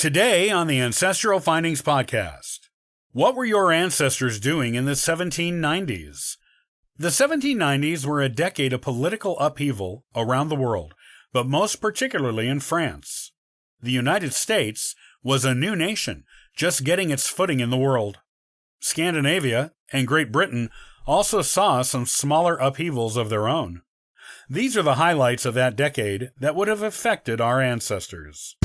Today on the Ancestral Findings Podcast, what were your ancestors doing in the 1790s? The 1790s were a decade of political upheaval around the world, but most particularly in France. The United States was a new nation, just getting its footing in the world. Scandinavia and Great Britain also saw some smaller upheavals of their own. These are the highlights of that decade that would have affected our ancestors.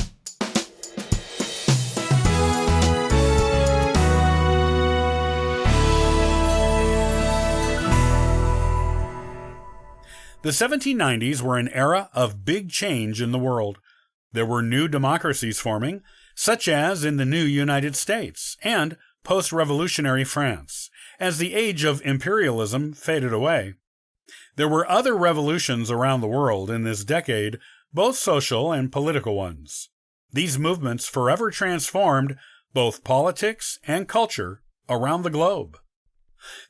The 1790s were an era of big change in the world. There were new democracies forming, such as in the new United States and post-revolutionary France, as the age of imperialism faded away. There were other revolutions around the world in this decade, both social and political ones. These movements forever transformed both politics and culture around the globe.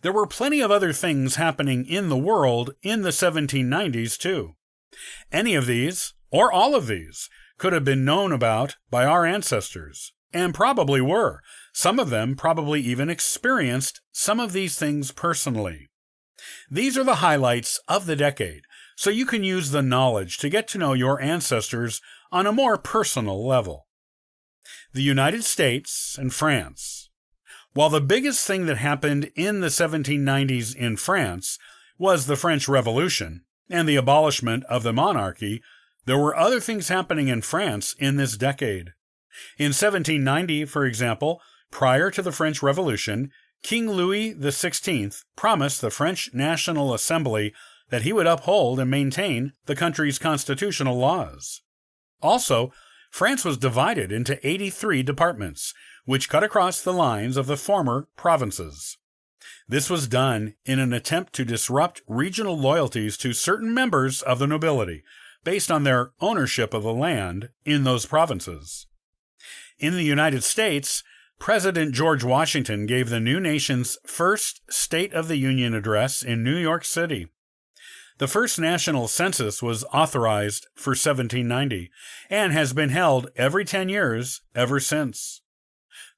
There were plenty of other things happening in the world in the 1790s, too. Any of these, or all of these, could have been known about by our ancestors, and probably were. Some of them probably even experienced some of these things personally. These are the highlights of the decade, so you can use the knowledge to get to know your ancestors on a more personal level. The United States and France. While the biggest thing that happened in the 1790s in France was the French Revolution and the abolishment of the monarchy, there were other things happening in France in this decade. In 1790, for example, prior to the French Revolution, King Louis XVI promised the French National Assembly that he would uphold and maintain the country's constitutional laws. Also, France was divided into 83 departments, which cut across the lines of the former provinces. This was done in an attempt to disrupt regional loyalties to certain members of the nobility, based on their ownership of the land in those provinces. In the United States, President George Washington gave the new nation's first State of the Union address in New York City. The first national census was authorized for 1790 and has been held every 10 years ever since.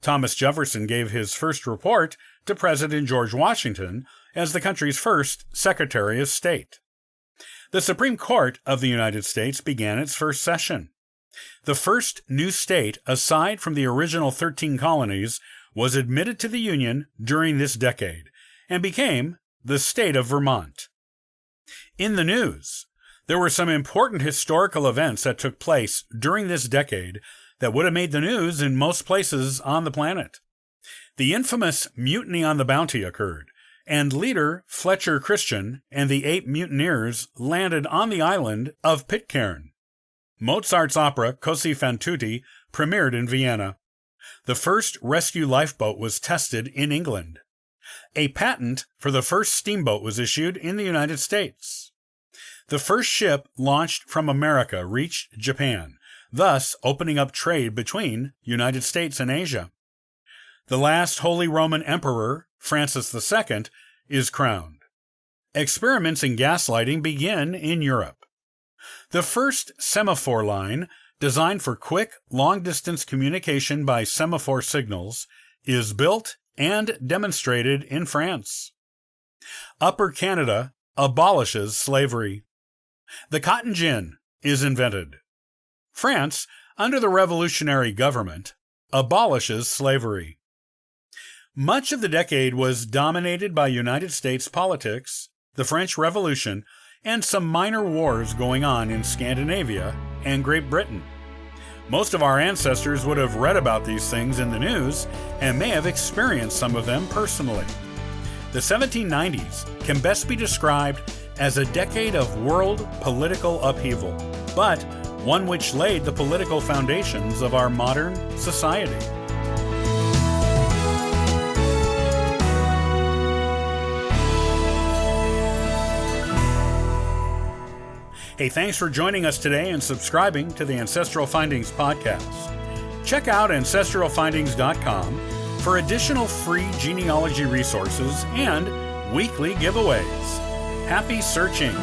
Thomas Jefferson gave his first report to President George Washington as the country's first Secretary of State. The Supreme Court of the United States began its first session. The first new state, aside from the original 13 colonies, was admitted to the Union during this decade and became the state of Vermont. In the news, there were some important historical events that took place during this decade that would have made the news in most places on the planet. The infamous Mutiny on the Bounty occurred, and leader Fletcher Christian and the 8 mutineers landed on the island of Pitcairn. Mozart's opera Così fan tutti premiered in Vienna. The first rescue lifeboat was tested in England. A patent for the first steamboat was issued in the United States. The first ship launched from America reached Japan, thus opening up trade between United States and Asia. The last Holy Roman Emperor, Francis II, is crowned. Experiments in gaslighting begin in Europe. The first semaphore line, designed for quick, long-distance communication by semaphore signals, is built and demonstrated in France. Upper Canada abolishes slavery. The cotton gin is invented. France, under the revolutionary government, abolishes slavery. Much of the decade was dominated by United States politics, the French Revolution, and some minor wars going on in Scandinavia and Great Britain. Most of our ancestors would have read about these things in the news and may have experienced some of them personally. The 1790s can best be described as a decade of world political upheaval, but one which laid the political foundations of our modern society. Hey, thanks for joining us today and subscribing to the Ancestral Findings podcast. Check out ancestralfindings.com for additional free genealogy resources and weekly giveaways. Happy searching!